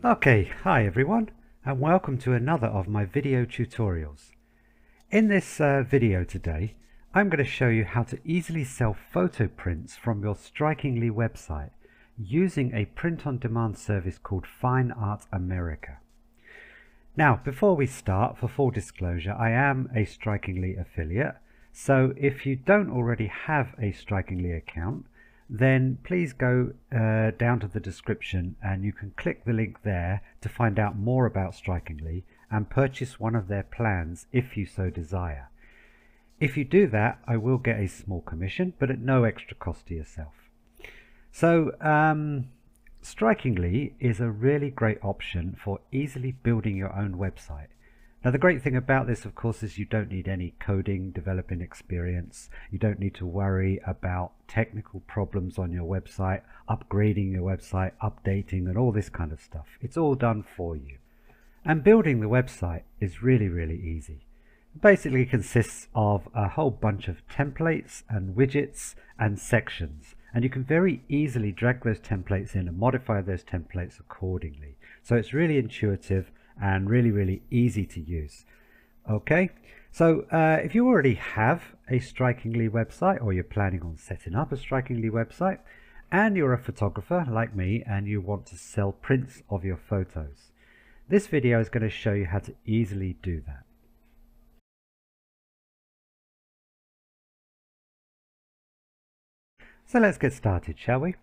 Okay, hi everyone, and welcome to another of my video tutorials. In this video today, I'm going to show you how to easily sell photo prints from your Strikingly website using a print-on-demand service called Fine Art America. Now, before we start, for full disclosure, I am a Strikingly affiliate, so if you don't already have a Strikingly account, then please go down to the description and you can click the link there to find out more about Strikingly and purchase one of their plans if you so desire. If you do that, I will get a small commission, but at no extra cost to yourself. So Strikingly is a really great option for easily building your own website. Now the great thing about this, of course, is you don't need any coding developing experience. You don't need to worry about technical problems on your website, upgrading your website, updating and all this kind of stuff. It's all done for you. And building the website is really easy. It basically consists of a whole bunch of templates and widgets and sections. And you can very easily drag those templates in and modify those templates accordingly. So it's really intuitive and really easy to use. Okay, so if you already have a Strikingly website, or you're planning on setting up a Strikingly website, and you're a photographer like me and you want to sell prints of your photos, this video is going to show you how to easily do that. So let's get started, shall we?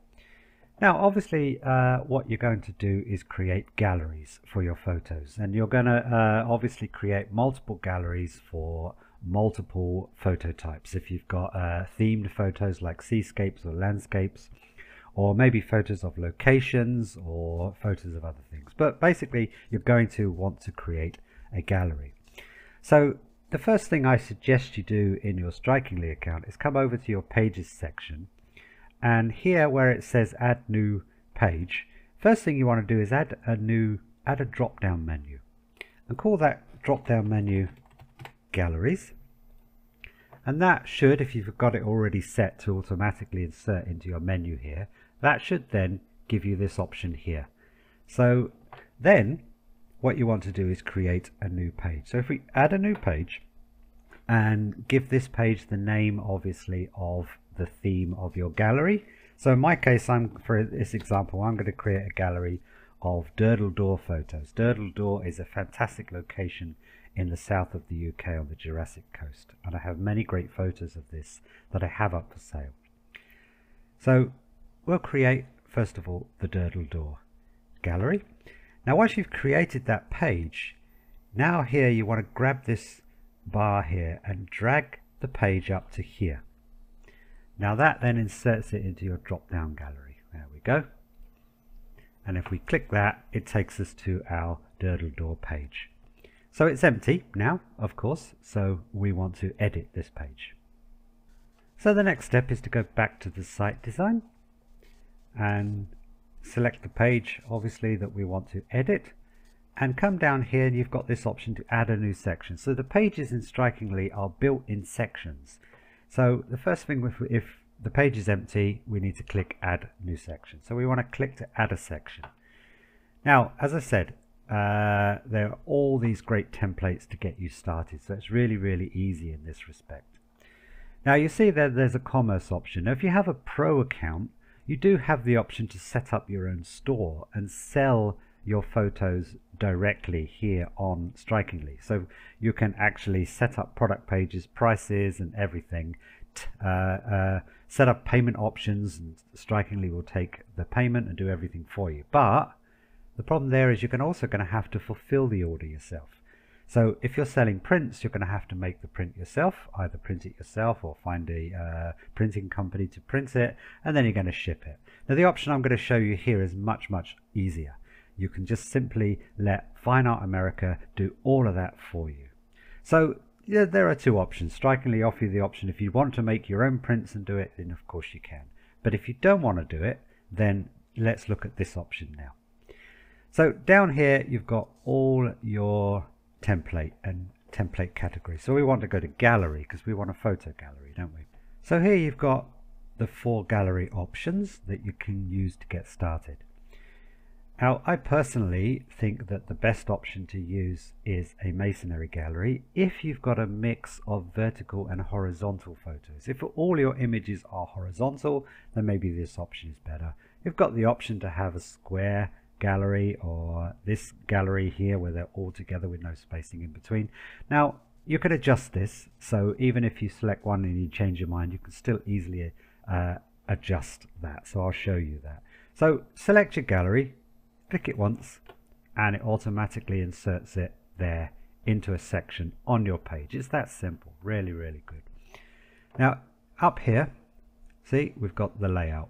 Now obviously what you're going to do is create galleries for your photos, and you're going to obviously create multiple galleries for multiple photo types. If you've got themed photos like seascapes or landscapes, or maybe photos of locations or photos of other things, but basically you're going to want to create a gallery. So the first thing I suggest you do in your Strikingly account is come over to your pages section. And here where it says add new page, first thing you want to do is add a drop down menu and call that drop down menu galleries. And that should, if you've got it already set to automatically insert into your menu here, that should then give you this option here. So then what you want to do is create a new page. So if we add a new page and give this page the name obviously of the theme of your gallery. So in my case, for this example, I'm going to create a gallery of Durdledore photos. Durdledore is a fantastic location in the south of the UK on the Jurassic coast, and I have many great photos of this that I have up for sale. So we'll create first of all the Durdledore gallery. Now once you've created that page, now here you want to grab this bar here and drag the page up to here. Now that then inserts it into your drop down gallery. There we go. And if we click that, it takes us to our Durdledore page. So it's empty now, of course, so we want to edit this page. So the next step is to go back to the site design and select the page obviously that we want to edit, and come down here and you've got this option to add a new section. So the pages in Strikingly are built in sections. So the first thing, if the page is empty, we need to click add new section. So we want to click to add a section. Now, as I said, there are all these great templates to get you started. So it's really easy in this respect. Now you see that there's a commerce option. Now if you have a pro account, you do have the option to set up your own store and sell your photos directly here on Strikingly. So you can actually set up product pages, prices and everything, set up payment options, and Strikingly will take the payment and do everything for you. But the problem there is you're also going to have to fulfill the order yourself. So if you're selling prints, you're going to have to make the print yourself, either print it yourself or find a printing company to print it, and then you're going to ship it. Now the option I'm going to show you here is much easier. You can just simply let Fine Art America do all of that for you. So yeah, there are two options. Strikingly offer you the option if you want to make your own prints and do it, then of course you can. But if you don't want to do it, then let's look at this option now. So down here you've got all your template and template categories. So we want to go to gallery because we want a photo gallery, don't we? So here you've got the 4 gallery options that you can use to get started. Now, I personally think that the best option to use is a masonry gallery if you've got a mix of vertical and horizontal photos. If all your images are horizontal, then maybe this option is better. You've got the option to have a square gallery or this gallery here where they're all together with no spacing in between. Now, you can adjust this, so even if you select one and you change your mind, you can still easily adjust that. So I'll show you that. So select your gallery, click it once, and it automatically inserts it there into a section on your page. It's that simple. Really, really good. Now up here, see, we've got the layout.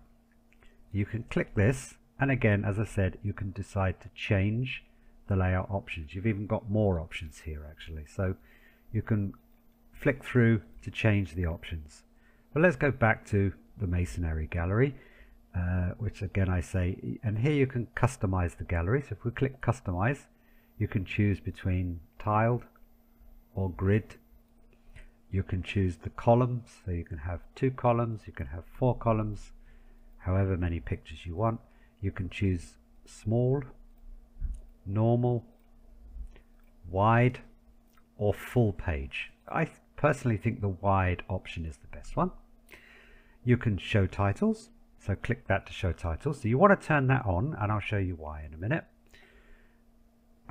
You can click this, and again, as I said, you can decide to change the layout options. You've even got more options here actually, so you can flick through to change the options. But let's go back to the masonry gallery, which again I say, and here you can customize the gallery. So if we click customize, you can choose between tiled or grid. You can choose the columns, so you can have 2 columns, you can have 4 columns, however many pictures you want. You can choose small, normal, wide, or full page. I personally think the wide option is the best one. You can show titles, so click that to show titles. So you want to turn that on, and I'll show you why in a minute.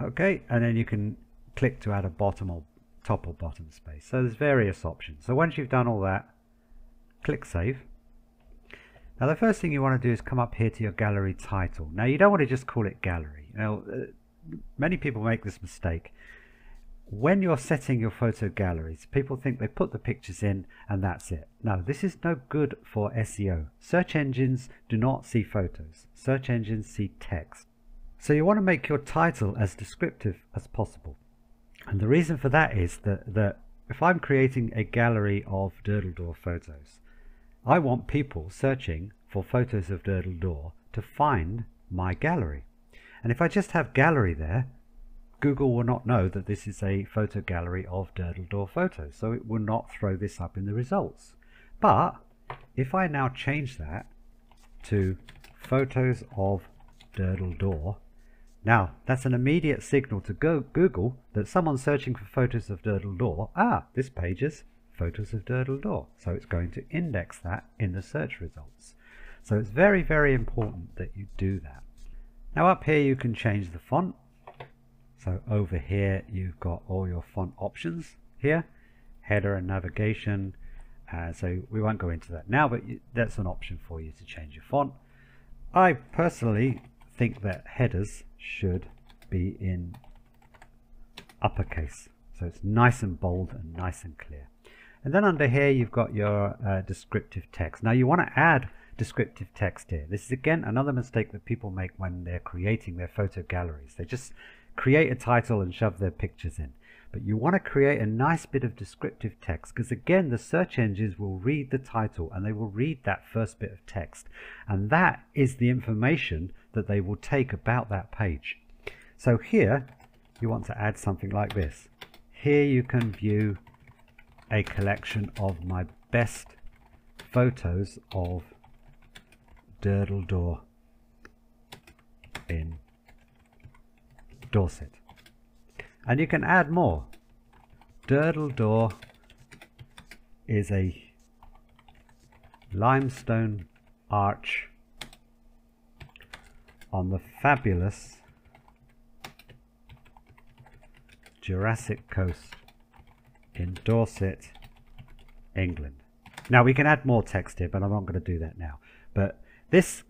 Okay, and then you can click to add a bottom or top or bottom space. So there's various options. So once you've done all that, click save. Now the first thing you want to do is come up here to your gallery title. Now you don't want to just call it gallery. Now many people make this mistake. When you're setting your photo galleries, people think they put the pictures in and that's it. No, this is no good for SEO. Search engines do not see photos. Search engines see text. So you want to make your title as descriptive as possible. And the reason for that is that if I'm creating a gallery of Durdledore photos, I want people searching for photos of Durdledore to find my gallery. And if I just have gallery there, Google will not know that this is a photo gallery of Durdledore photos, so it will not throw this up in the results. But if I now change that to photos of Durdledore, now that's an immediate signal to Google that someone's searching for photos of Durdledore. This page is photos of Durdledore, so it's going to index that in the search results. So it's very, very important that you do that. Now up here you can change the font. So over here you've got all your font options here, header and navigation. So we won't go into that now, but that's an option for you to change your font. I personally think that headers should be in uppercase, so it's nice and bold and nice and clear. And then under here you've got your descriptive text. Now you want to add descriptive text here. This is again another mistake that people make when they're creating their photo galleries. They just create a title and shove their pictures in. But you want to create a nice bit of descriptive text, because again the search engines will read the title and they will read that first bit of text, and that is the information that they will take about that page. So here you want to add something like this. Here you can view a collection of my best photos of Durdledore in Dorset. And you can add more. Durdledore is a limestone arch on the fabulous Jurassic coast in Dorset, England. Now we can add more text here, but I'm not going to do that now. But this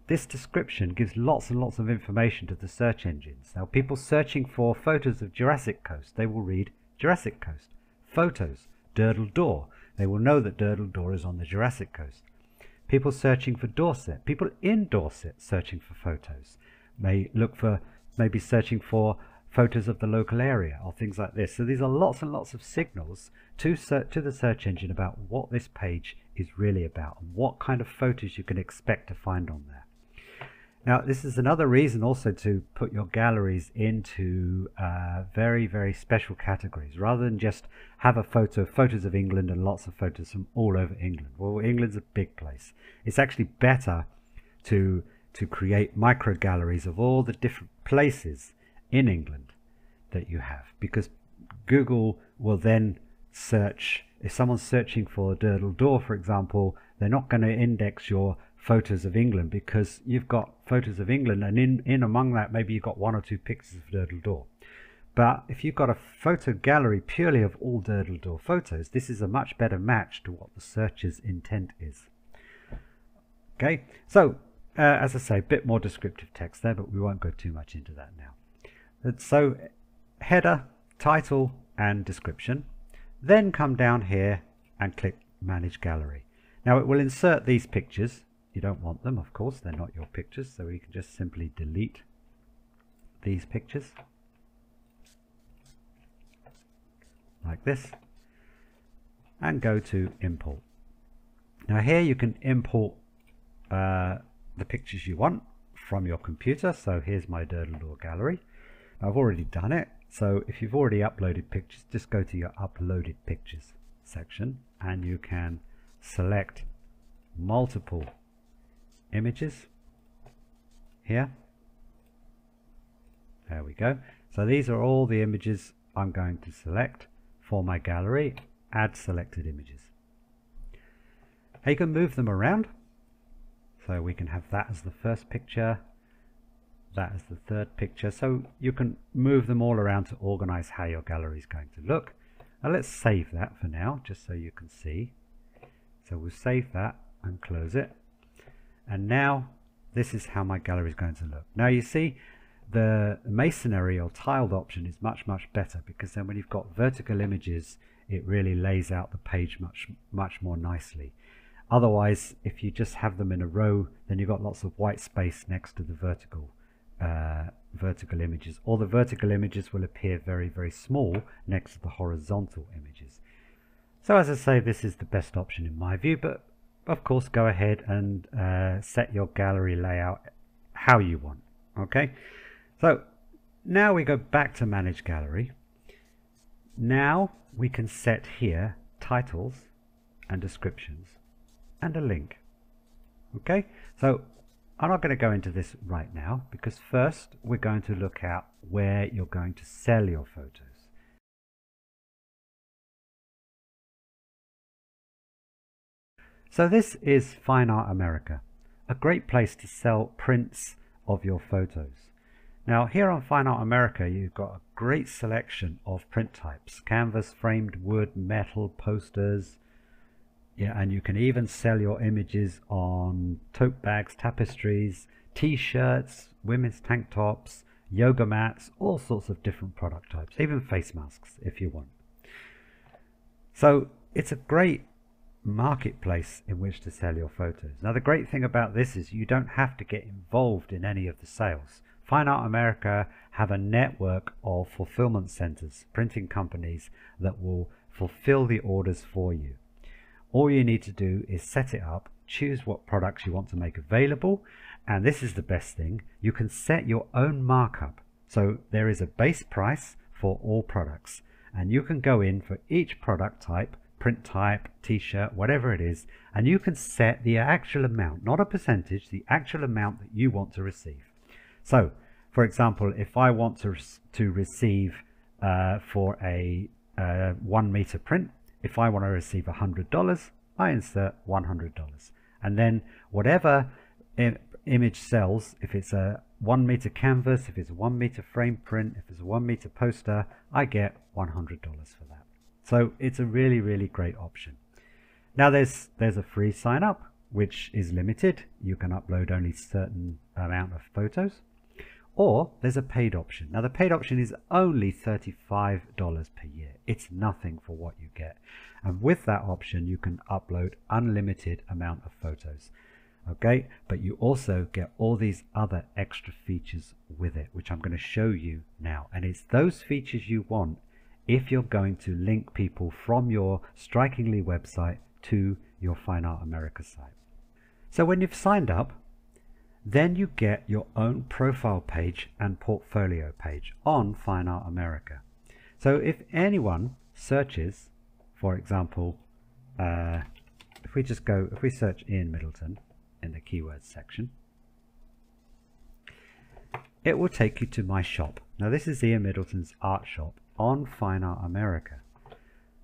description gives lots and lots of information to the search engines. Now people searching for photos of Jurassic coast, they will read Jurassic coast. Photos, Durdledore, they will know that Durdledore is on the Jurassic coast. People searching for Dorset, people in Dorset searching for photos, may look for, maybe searching for photos of the local area or things like this. So these are lots and lots of signals to the search engine about what this page is really about and what kind of photos you can expect to find on there. Now this is another reason also to put your galleries into very, very special categories, rather than just have a photos of England and lots of photos from all over England. Well, England's a big place. It's actually better to to create micro galleries of all the different places in England that you have, because Google will then search. If someone's searching for Durdle Door, for example, they're not going to index your photos of England because you've got photos of England, and in among that maybe you've got 1 or 2 pictures of Durdle Door. But if you've got a photo gallery purely of all Durdle Door photos, this is a much better match to what the searcher's intent is. Okay, so as I say, a bit more descriptive text there, but we won't go too much into that now. So header, title and description. Then come down here and click Manage Gallery. Now it will insert these pictures. You don't want them, of course, they're not your pictures, so you can just simply delete these pictures like this and go to Import. Now here you can import the pictures you want from your computer. So here's my Durdle Door gallery. I've already done it. So if you've already uploaded pictures, just go to your Uploaded Pictures section and you can select multiple images here. There we go. So these are all the images I'm going to select for my gallery. Add selected images. You can move them around. So we can have that as the first picture, that as the third picture. So you can move them all around to organize how your gallery is going to look. Now let's save that for now, just so you can see. So we'll save that and close it. And now this is how my gallery is going to look. Now you see the masonry or tiled option is much better, because then when you've got vertical images, it really lays out the page much more nicely. Otherwise, if you just have them in a row, then you've got lots of white space next to the vertical images, or the vertical images will appear very small next to the horizontal images. So as I say, this is the best option in my view, but of course go ahead and set your gallery layout how you want. Okay, so now we go back to Manage Gallery. Now we can set here titles and descriptions and a link. Okay, so I'm not going to go into this right now, because first we're going to look at where you're going to sell your photos. So this is Fine Art America, a great place to sell prints of your photos. Now here on Fine Art America, you've got a great selection of print types: canvas, framed wood, metal, posters. Yeah, and you can even sell your images on tote bags, tapestries, t-shirts, women's tank tops, yoga mats, all sorts of different product types, even face masks if you want. So it's a great marketplace in which to sell your photos. Now the great thing about this is you don't have to get involved in any of the sales. Fine Art America have a network of fulfillment centers, printing companies that will fulfill the orders for you. All you need to do is set it up, choose what products you want to make available, and this is the best thing, you can set your own markup. So there is a base price for all products, and you can go in for each product type, print type, t-shirt, whatever it is, and you can set the actual amount, not a percentage, the actual amount that you want to receive. So for example, if I want to receive for a 1 meter print, if I want to receive $100, I insert $100, and then whatever image sells, if it's a 1 meter canvas, if it's a 1 meter frame print, if it's a 1 meter poster, I get $100 for that. So it's a really great option. Now there's a free sign up, which is limited. You can upload only a certain amount of photos. Or there's a paid option. Now the paid option is only $35 per year. It's nothing for what you get. And with that option, you can upload unlimited amount of photos. Okay, but you also get all these other extra features with it, which I'm going to show you now. And it's those features you want if you're going to link people from your Strikingly website to your Fine Art America site. So when you've signed up, then you get your own profile page and portfolio page on Fine Art America. So if anyone searches, for example, if we search Ian Middleton in the keywords section, it will take you to my shop. Now this is Ian Middleton's art shop on Fine Art America.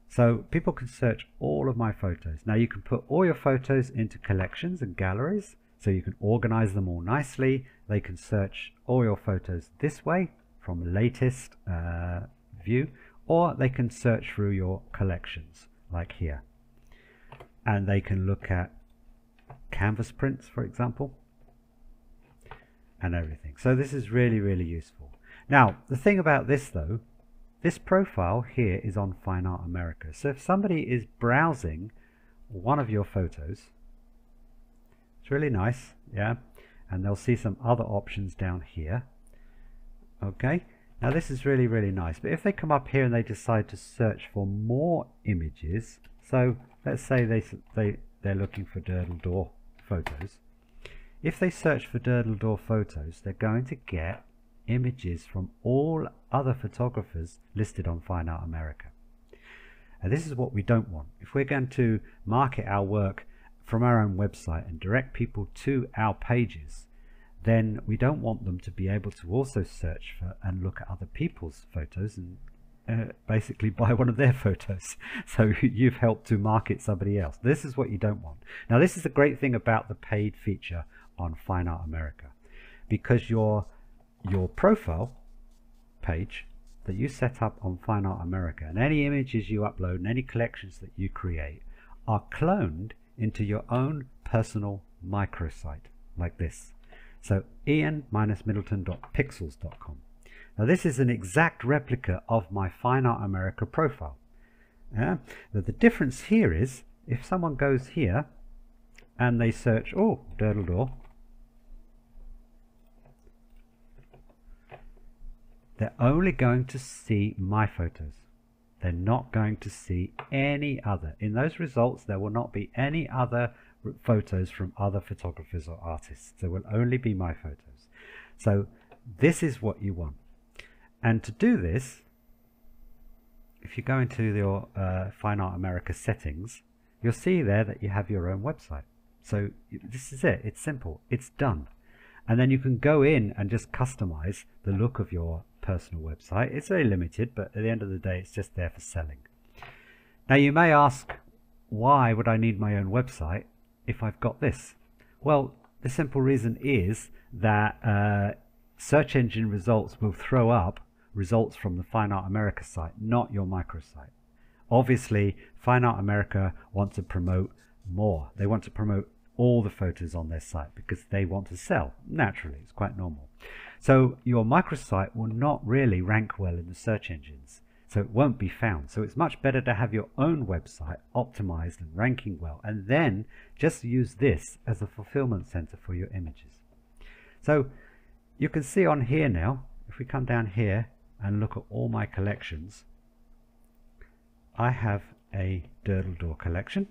So people can search all of my photos. Now you can put all your photos into collections and galleries, so you can organize them all nicely. They can search all your photos this way from latest view, or they can search through your collections like here. And they can look at canvas prints, for example, and everything. So this is really, really useful. Now the thing about this though, this profile here is on Fine Art America. So if somebody is browsing one of your photos, it's really nice, yeah, and they'll see some other options down here. Okay, now this is really, really nice. But if they come up here and they decide to search for more images, so let's say they're looking for Durdle Door photos. If they search for Durdle Door photos, they're going to get images from all other photographers listed on Fine Art America. And this is what we don't want. If we're going to market our work from our own website and direct people to our pages, then we don't want them to be able to also search for and look at other people's photos and basically buy one of their photos. So you've helped to market somebody else. This is what you don't want. Now this is the great thing about the paid feature on Fine Art America, because your profile page that you set up on Fine Art America and any images you upload and any collections that you create are cloned into your own personal microsite like this. So ian-middleton.pixels.com. Now this is an exact replica of my Fine Art America profile. Now the difference here is if someone goes here and they search, oh, Durdle Door, they're only going to see my photos. They're not going to see any other. In those results, there will not be any other photos from other photographers or artists. There will only be my photos. So this is what you want. And to do this, if you go into your Fine Art America settings, you'll see there that you have your own website. So this is it. It's simple. It's done. And then you can go in and just customize the look of your personal website. It's very limited, but at the end of the day, it's just there for selling. Now you may ask, why would I need my own website if I've got this? Well, the simple reason is that search engine results will throw up results from the Fine Art America site, not your microsite. Obviously, Fine Art America want to promote more. They want to promote all the photos on their site because they want to sell. Naturally, it's quite normal. So your microsite will not really rank well in the search engines, so it won't be found. So it's much better to have your own website optimized and ranking well, and then just use this as a fulfillment center for your images. So you can see on here now, if we come down here and look at all my collections, I have a Durdle Door collection.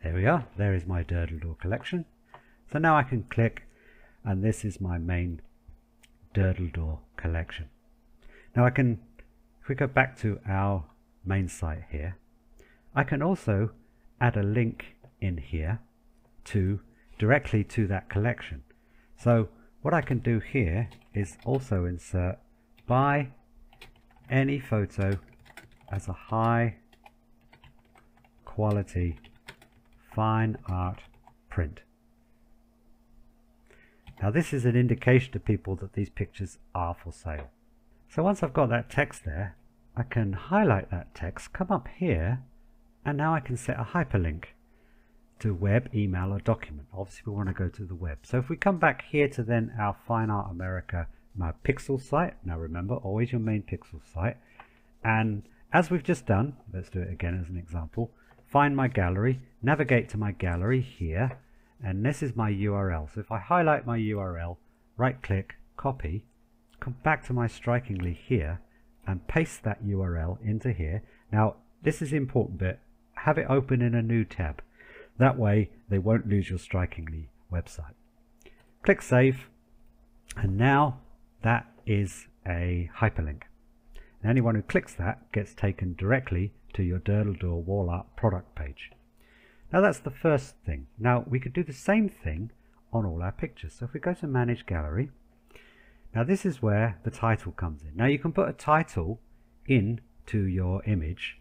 There we are. There is my Durdle Door collection. So now I can click, and this is my main Durdle Door collection. Now I can, if we go back to our main site here, I can also add a link in here directly to that collection. So what I can do here is also insert buy any photo as a high quality fine art print. Now this is an indication to people that these pictures are for sale. So once I've got that text there, I can highlight that text, come up here, and now I can set a hyperlink to web, email, or document. Obviously we want to go to the web. So if we come back here to then our Fine Art America, my pixel site, now remember, always your main pixel site, and as we've just done, let's do it again as an example, find my gallery, navigate to my gallery here, and this is my URL. So if I highlight my URL, right click, copy, come back to my Strikingly here and paste that URL into here. Now this is the important bit, have it open in a new tab. That way they won't lose your Strikingly website. Click save, and now that is a hyperlink. And anyone who clicks that gets taken directly to your Durdle Door wall art product page. Now that's the first thing. Now we could do the same thing on all our pictures. So if we go to Manage Gallery, Now this is where the title comes in. Now you can put a title in to your image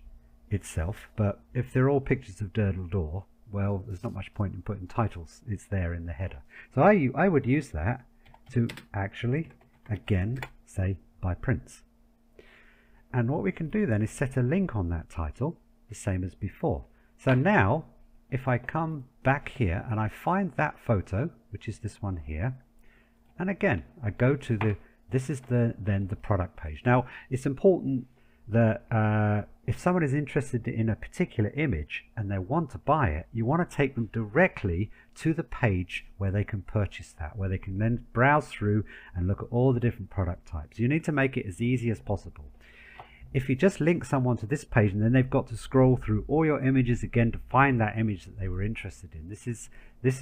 itself, but if they're all pictures of Durdle Door, well, there's not much point in putting titles. It's there in the header. So I would use that to actually, again, say by Prince. And what we can do then is set a link on that title, the same as before. So now, if I come back here and I find that photo, which is this one here, and again, I go to this is then the product page. Now, it's important that if someone is interested in a particular image and they want to buy it, you want to take them directly to the page where they can purchase that, where they can then browse through and look at all the different product types. You need to make it as easy as possible. If you just link someone to this page and then they've got to scroll through all your images again to find that image that they were interested in, this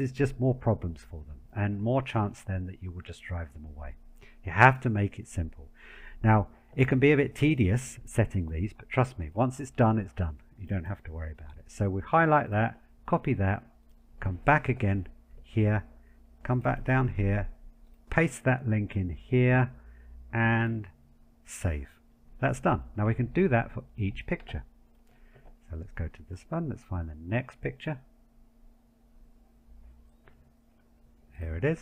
is just more problems for them and more chance then that you will just drive them away. You have to make it simple. Now, it can be a bit tedious setting these, but trust me, once it's done, it's done. You don't have to worry about it. So we highlight that, copy that, come back again here, come back down here, paste that link in here, and save. That's done. Now we can do that for each picture. So let's go to this one. Let's find the next picture. Here it is.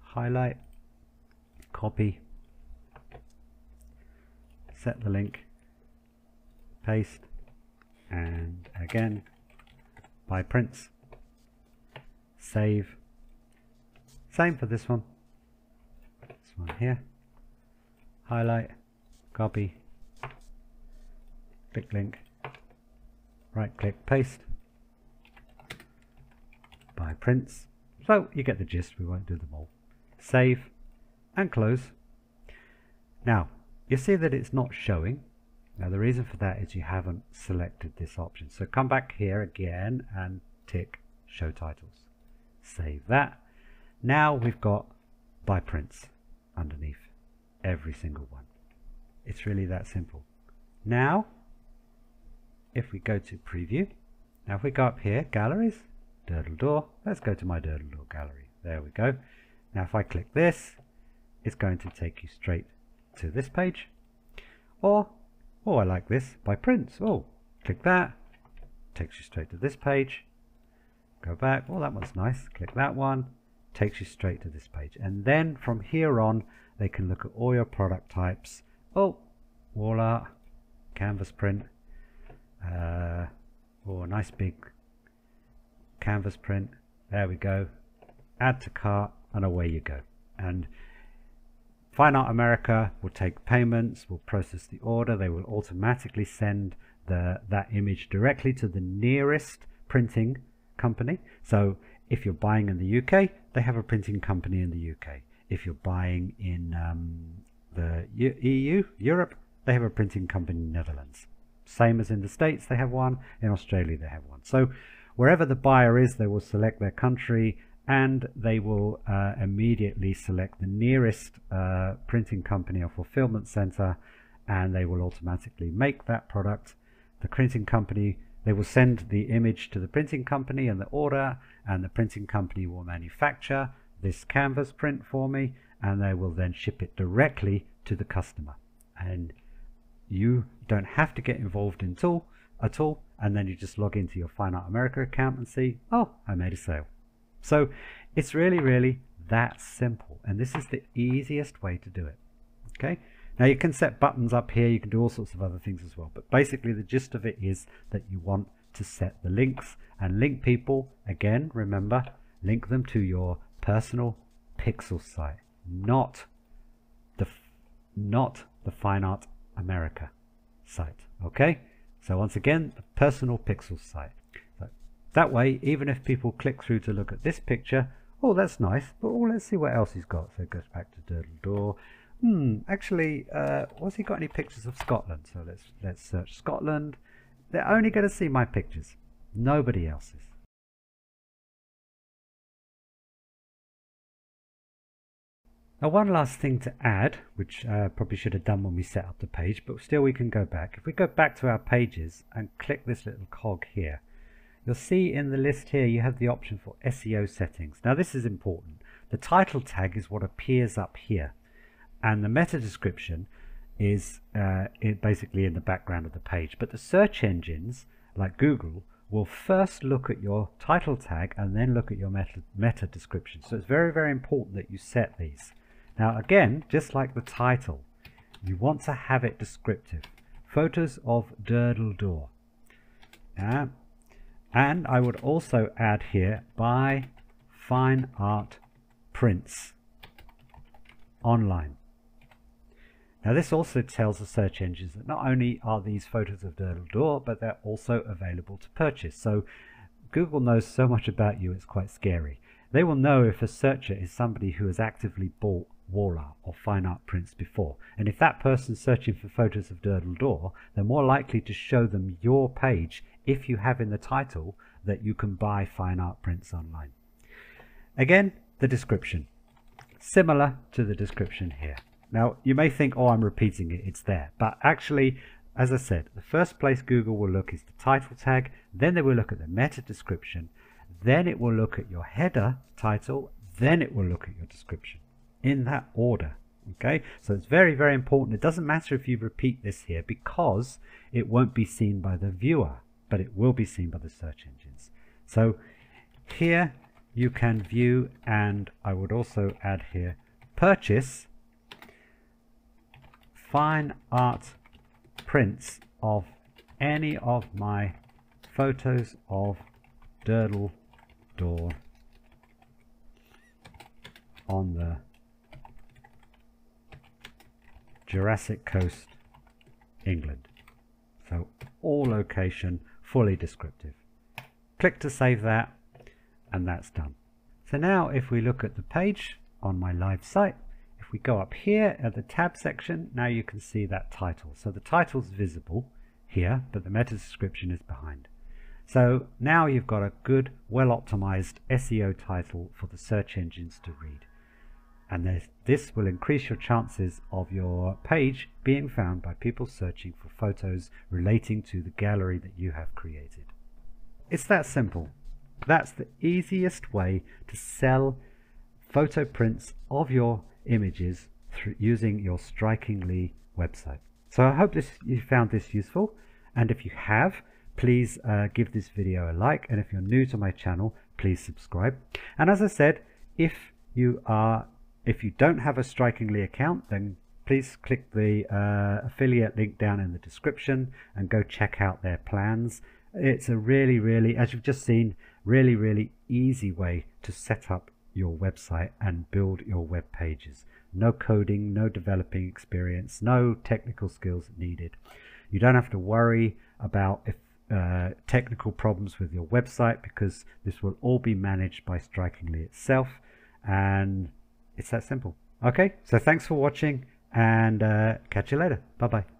Highlight, copy, set the link, paste, and again by Prince, save. Same for this one. This one here. Highlight, copy, click link, right click, paste, by Prince. So you get the gist, we won't do them all. Save and close. Now you see that it's not showing. Now the reason for that is you haven't selected this option. So come back here again and tick show titles. Save that. Now we've got by Prince underneath every single one. It's really that simple. Now if we go to preview, now if we go up here, galleries, Durdle Door, let's go to my Durdle Door gallery. There we go. Now if I click this, it's going to take you straight to this page. Or, oh, I like this, by Prince. Oh, click that, takes you straight to this page. Go back, oh, that one's nice. Click that one, takes you straight to this page. And then from here on, they can look at all your product types. Oh, wall art, canvas print. Oh, nice big canvas print. There we go. Add to cart, and away you go. And Fine Art America will take payments, will process the order. They will automatically send that image directly to the nearest printing company. So if you're buying in the UK, they have a printing company in the UK. If you're buying in the EU, Europe, they have a printing company in the Netherlands. Same as in the States, they have one. In Australia, they have one. So wherever the buyer is, they will select their country, and they will immediately select the nearest printing company or fulfillment center, and they will automatically make that product. The printing company, they will send the image to the printing company and the order, and the printing company will manufacture this canvas print for me, and they will then ship it directly to the customer. And you don't have to get involved at all, and then you just log into your Fine Art America account and see, oh, I made a sale. So it's really that simple, and this is the easiest way to do it. Okay, now you can set buttons up here, you can do all sorts of other things as well, but basically the gist of it is that you want to set the links and link people. Again, remember, link them to your personal pixel site, not the Fine Art America site. Okay, so once again, the personal pixel site. So that way, even if people click through to look at this picture, oh, that's nice, but oh, let's see what else he's got. So it goes back to Durdle Door. Actually, has he got any pictures of Scotland? So let's search Scotland. They're only going to see my pictures, nobody else's. Now one last thing to add, which probably should have done when we set up the page, but still we can go back. If we go back to our pages and click this little cog here, you'll see in the list here you have the option for SEO settings. Now this is important. The title tag is what appears up here, and the meta description is basically in the background of the page. But the search engines like Google will first look at your title tag and then look at your meta description. So it's very, very important that you set these. Now again, just like the title, you want to have it descriptive. Photos of Durdle Door. And I would also add here, buy fine art prints online. Now this also tells the search engines that not only are these photos of Durdle Door, but they're also available to purchase. So Google knows so much about you, it's quite scary. They will know if a searcher is somebody who has actively bought wall art or fine art prints before. And if that person's searching for photos of Durdle Door, they're more likely to show them your page if you have in the title that you can buy fine art prints online. Again, the description. Similar to the description here. Now, you may think, oh, I'm repeating it, it's there. But actually, as I said, the first place Google will look is the title tag, then they will look at the meta description, then it will look at your header title, then it will look at your description, in that order. Okay, so it's very, very important. It doesn't matter if you repeat this here because it won't be seen by the viewer, but it will be seen by the search engines. So here you can view, and I would also add here, purchase fine art prints of any of my photos of Durdle Door on the Jurassic Coast, England. So all location, fully descriptive. Click to save that, and that's done. So now if we look at the page on my live site, if we go up here at the tab section, now you can see that title. So the title's visible here, but the meta description is behind. So now you've got a good, well-optimized SEO title for the search engines to read. And this will increase your chances of your page being found by people searching for photos relating to the gallery that you have created. It's that simple. That's the easiest way to sell photo prints of your images through using your Strikingly website. So I hope you found this useful, and if you have, please give this video a like, and if you're new to my channel, please subscribe. And as I said, if you don't have a Strikingly account, then please click the affiliate link down in the description and go check out their plans. It's a really, really, as you've just seen, really, really easy way to set up your website and build your web pages. No coding, no developing experience, no technical skills needed. You don't have to worry about technical problems with your website, because this will all be managed by Strikingly itself, and it's that simple. Okay, so thanks for watching, and catch you later. Bye bye.